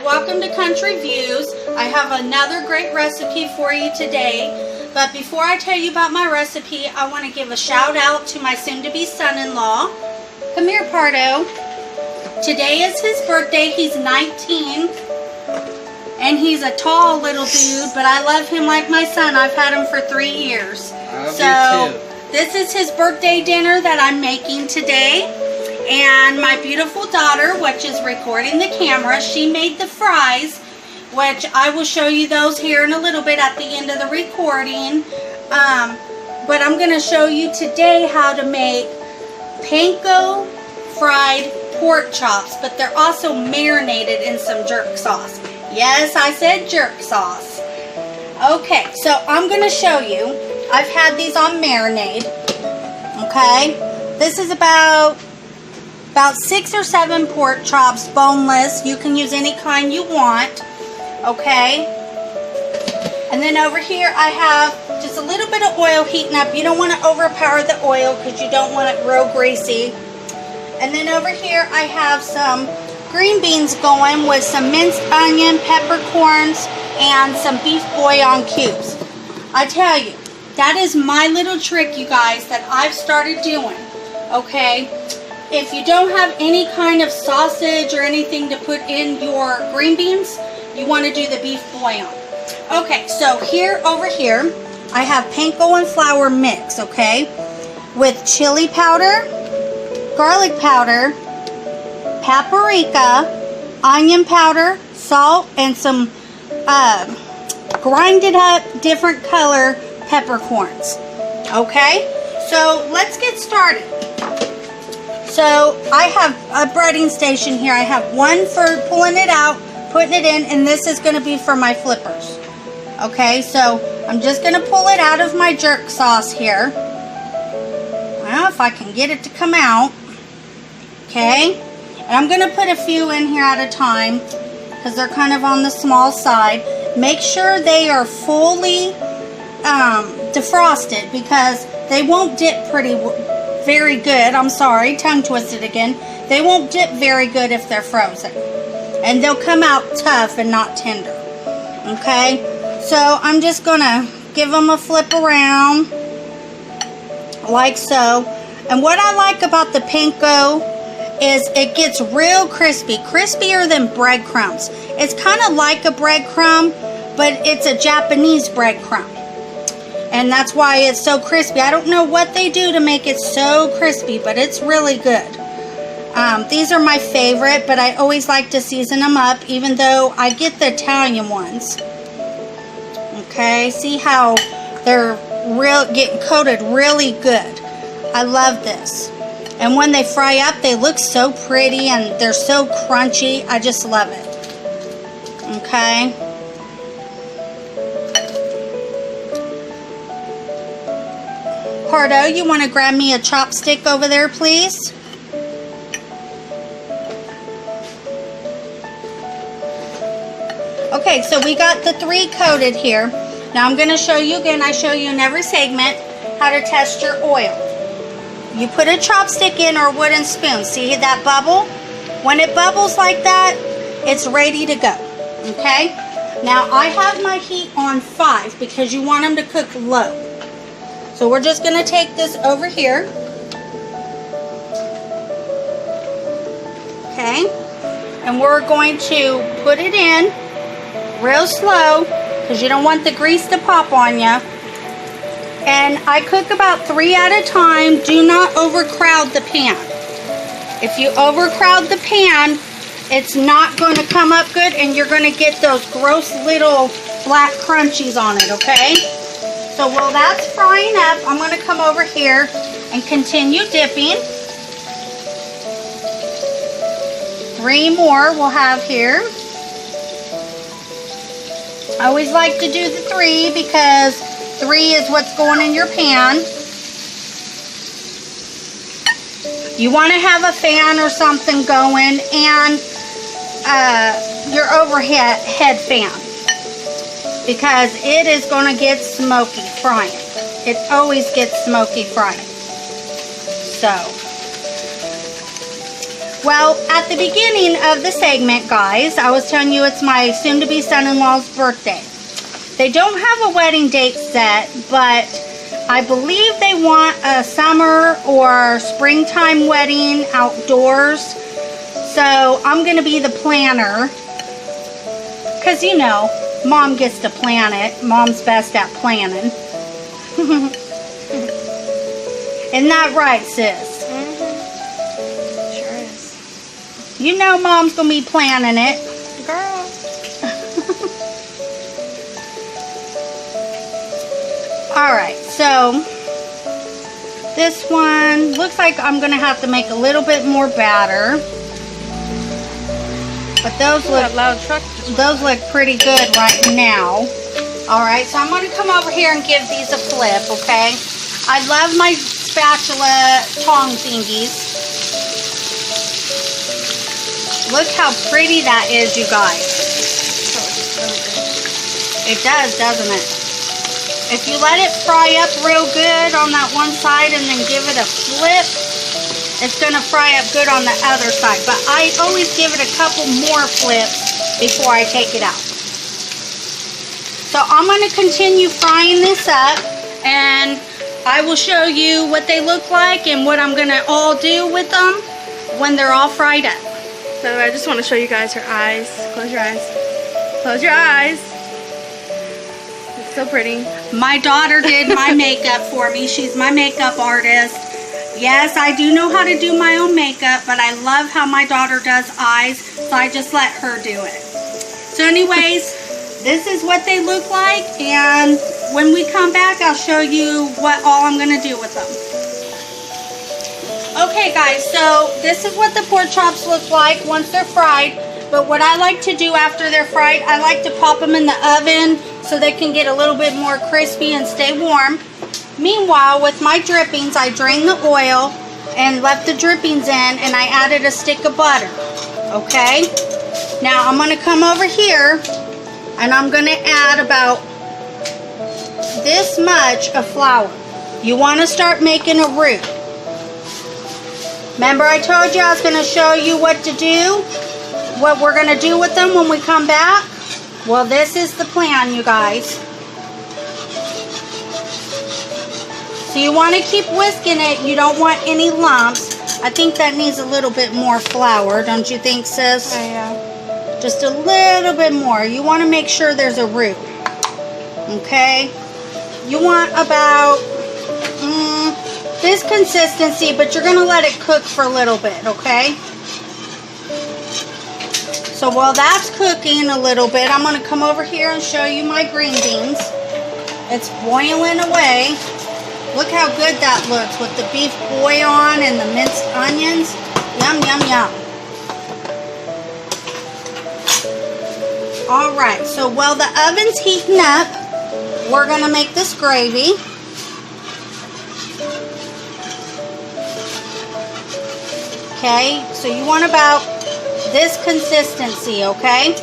welcome to Country Views. I have another great recipe for you today. But before I tell you about my recipe, I want to give a shout out to my soon-to-be son-in-law. Come here, Pardo. Today is his birthday. He's 19. And he's a tall little dude, but I love him like my son. I've had him for 3 years. So this is his birthday dinner that I'm making today. And my beautiful daughter, which is recording the camera, she made the fries, which I will show you those here in a little bit at the end of the recording. But I'm going to show you today how to make Panko fried pork chops, but they're also marinated in some jerk sauce. Yes, I said jerk sauce. Okay, so I'm going to show you. I've had these on marinade. Okay, this is about 6 or 7 pork chops, boneless. You can use any kind you want. Okay, and then over here I have just a little bit of oil heating up. You don't want to overpower the oil because you don't want it real greasy. And then over here I have some green beans going with some minced onion, peppercorns, and some beef bouillon cubes. I tell you, that is my little trick, you guys, that I've started doing. Okay, if you don't have any kind of sausage or anything to put in your green beans, you want to do the beef bouillon. Okay, so over here, I have panko and flour mix, okay, with chili powder, garlic powder, paprika, onion powder, salt, and some grinded up different color peppercorns. Okay, so let's get started. So I have a breading station here. I have one for pulling it out, putting it in, and this is going to be for my flippers. Okay, so I'm just going to pull it out of my jerk sauce here. Well, if I can get it to come out. Okay, and I'm going to put a few in here at a time because they're kind of on the small side. Make sure they are fully defrosted because they won't dip very good. I'm sorry, tongue twisted again. They won't dip very good if they're frozen. And they'll come out tough and not tender. Okay, so I'm just going to give them a flip around like so. And what I like about the panko is it gets real crispy, crispier than breadcrumbs. It's kind of like a breadcrumb, but it's a Japanese breadcrumb. And that's why it's so crispy. I don't know what they do to make it so crispy, but it's really good. These are my favorite, but I always like to season them up, even though I get the Italian ones. Okay, see how they're getting coated really good. I love this. And when they fry up, they look so pretty and they're so crunchy. I just love it. Okay. Pardo, you want to grab me a chopstick over there, please? Okay, so we got the 3 coated here. Now I'm going to show you again. I show you in every segment how to test your oil. You put a chopstick in or a wooden spoon. See that bubble? When it bubbles like that, it's ready to go. Okay? Now I have my heat on 5 because you want them to cook low. So we're just going to take this over here. Okay? And we're going to put it in real slow because you don't want the grease to pop on you. And I cook about 3 at a time. Do not overcrowd the pan. If you overcrowd the pan, it's not going to come up good and you're going to get those gross little black crunchies on it, okay? So while that's frying up, I'm going to come over here and continue dipping. 3 more we'll have here. I always like to do the 3 because 3 is what's going in your pan. You want to have a fan or something going and your overhead fan because it is going to get smoky frying. It always gets smoky frying. So Well, at the beginning of the segment, guys, I was telling you it's my soon-to-be son-in-law's birthday. They don't have a wedding date set, but I believe they want a summer or springtime wedding outdoors. So I'm going to be the planner. Because, you know, Mom gets to plan it. Mom's best at planning. Isn't that right, sis? Mm-hmm. Sure is. You know Mom's going to be planning it. Girl. Alright, so this one looks like I'm going to have to make a little bit more batter. But those look pretty good right now. Alright, so I'm going to come over here and give these a flip, okay? I love my spatula tong thingies. Look how pretty that is, you guys. It does, doesn't it? If you let it fry up real good on that one side and then give it a flip, it's going to fry up good on the other side. But I always give it a couple more flips before I take it out. So I'm going to continue frying this up, and I will show you what they look like and what I'm going to all do with them when they're all fried up. So I just want to show you guys her eyes. Close your eyes. Close your eyes. It's so pretty. My daughter did my makeup for me. She's my makeup artist. Yes, I do know how to do my own makeup, but I love how my daughter does eyes, so I just let her do it. So anyways, this is what they look like, and when we come back, I'll show you what all I'm going to do with them. Okay guys, so this is what the pork chops look like once they're fried. But what I like to do after they're fried, I like to pop them in the oven so they can get a little bit more crispy and stay warm. Meanwhile, with my drippings, I drained the oil and left the drippings in, and I added a stick of butter. Okay? Now I'm going to come over here and I'm going to add about this much of flour. You want to start making a roux. Remember I told you I was going to show you what to do? What we're going to do with them when we come back? Well, this is the plan, you guys. So you want to keep whisking it. You don't want any lumps. I think that needs a little bit more flour, don't you think, sis? Oh, yeah. Just a little bit more. You want to make sure there's a roux. Okay? You want about this consistency, but you're going to let it cook for a little bit, okay? So while that's cooking a little bit, I'm going to come over here and show you my green beans. It's boiling away. Look how good that looks with the beef bouillon and the minced onions. Yum, yum, yum. Alright, so while the oven's heating up, we're going to make this gravy. Okay, so you want about this consistency, okay?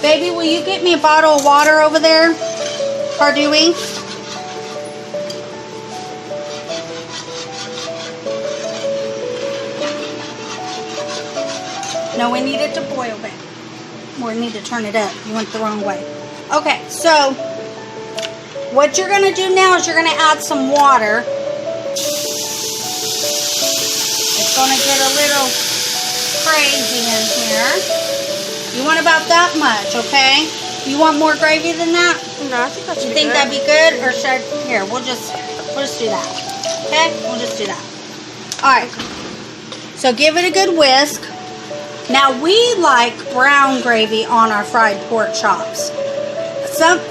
Baby, will you get me a bottle of water over there? Pardue? No, we need it to boil back. We need to turn it up. You went the wrong way. Okay, so what you're going to do now is you're going to add some water. It's going to get a little crazy in here. You want about that much, okay? You want more gravy than that? No, I think that should be good. You think that'd be good? Or should, here, we'll just do that. Okay? We'll just do that. Alright. So give it a good whisk. Now we like brown gravy on our fried pork chops.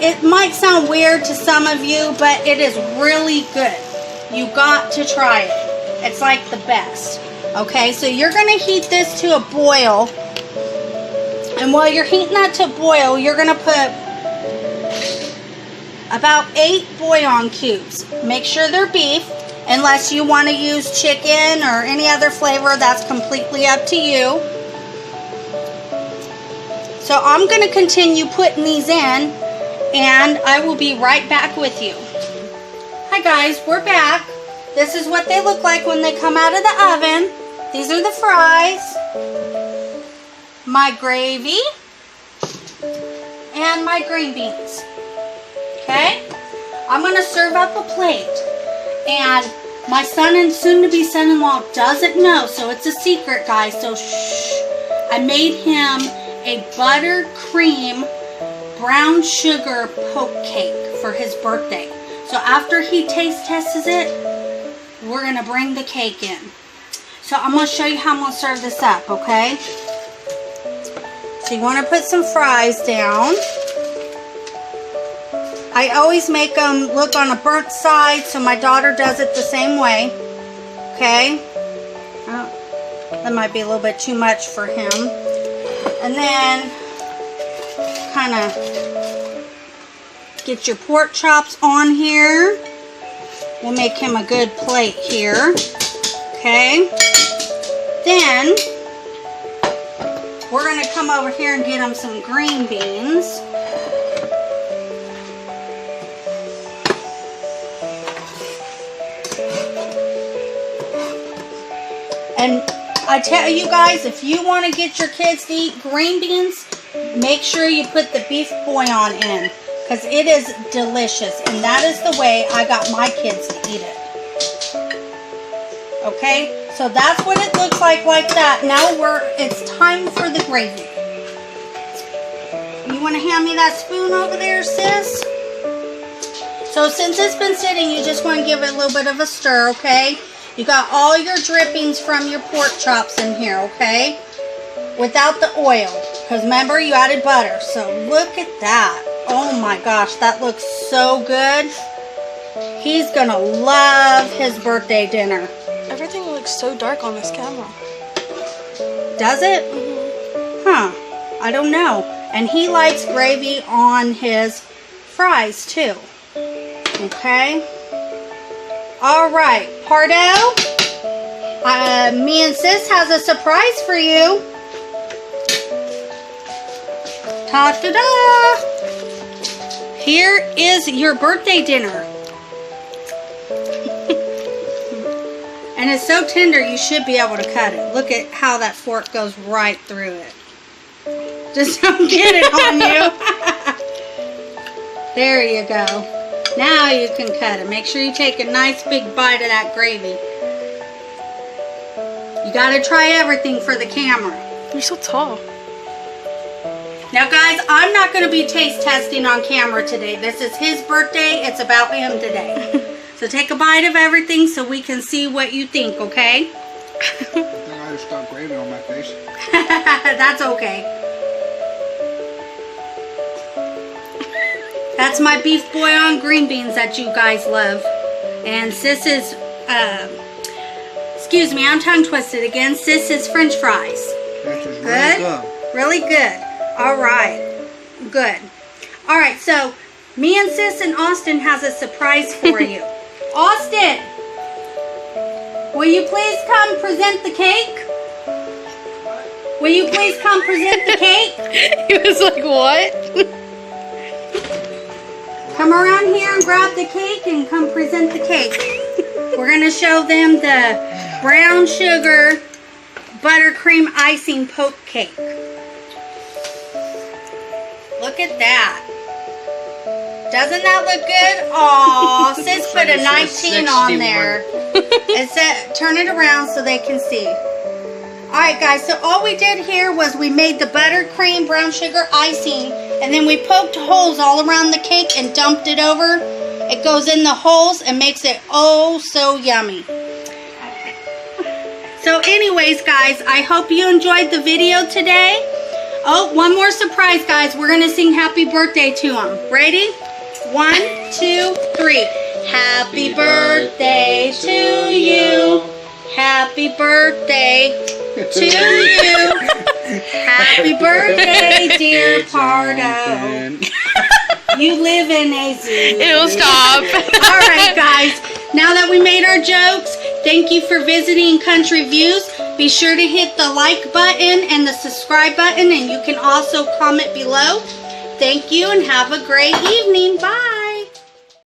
It might sound weird to some of you, but it is really good. You got to try it. It's like the best. Okay, so you're going to heat this to a boil. And while you're heating that to boil, you're going to put about 8 bouillon cubes. Make sure they're beef. Unless you want to use chicken or any other flavor, that's completely up to you. So I'm going to continue putting these in, and I will be right back with you. Hi guys, we're back. This is what they look like when they come out of the oven. These are the fries, my gravy, and my green beans. Okay? I'm going to serve up a plate. And my son and soon-to-be son-in-law doesn't know, so it's a secret, guys. So shh. I made him a buttercream brown sugar poke cake for his birthday. So after he taste tests it, we're going to bring the cake in. So I'm going to show you how I'm going to serve this up, okay? So you want to put some fries down. I always make them look on a burnt side, so my daughter does it the same way. Okay? Oh, that might be a little bit too much for him. And then kind of get your pork chops on here. We'll make him a good plate here. Okay? Then we're going to come over here and get him some green beans. And I tell you guys, if you want to get your kids to eat green beans, make sure you put the beef bouillon in, because it is delicious. And that is the way I got my kids to eat it. Okay, so that's what it looks like that. Now it's time for the gravy. You want to hand me that spoon over there, sis? So since it's been sitting, you just want to give it a little bit of a stir, okay? You got all your drippings from your pork chops in here, okay? Without the oil, because remember you added butter. So look at that. Oh my gosh, that looks so good. He's gonna love his birthday dinner. Everything looks so dark on this camera. Does it? Mm-hmm. Huh, I don't know. And he likes gravy on his fries too. Okay. All right, Pardo, me and Sis has a surprise for you. Ta-da-da! Here is your birthday dinner. And it's so tender, you should be able to cut it. Look at how that fork goes right through it. Just don't get it on you. There you go. Now you can cut it. Make sure you take a nice big bite of that gravy. You gotta try everything for the camera. You're so tall. Now guys, I'm not going to be taste testing on camera today. This is his birthday. It's about him today. So take a bite of everything so we can see what you think, okay? I think I just got gravy on my face. That's okay. That's my beef bouillon green beans that you guys love. And Sis is, excuse me, I'm tongue twisted again. Sis is French fries. This is Good? really good. Really good. All right. Good. All right, so me and Sis and Austin has a surprise for you. Austin, will you please come present the cake? Will you please come present the cake? He was like, what? Come around here and grab the cake and come present the cake. We're going to show them the brown sugar buttercream icing poke cake. Look at that. Doesn't that look good? Aw, Sis put a 19 on there. Turn it around so they can see. Alright guys, so all we did here was we made the buttercream brown sugar icing, and then we poked holes all around the cake and dumped it over. It goes in the holes and makes it oh so yummy. So anyways guys, I hope you enjoyed the video today. Oh, one more surprise guys. We're going to sing happy birthday to him. Ready? 1, 2, 3. Happy birthday to you. Happy birthday to you. Happy birthday, dear Pardo. You live in a zoo. It'll stop. Alright guys, now that we made our jokes, thank you for visiting Country Views. Be sure to hit the like button and the subscribe button, and you can also comment below. Thank you and have a great evening. Bye.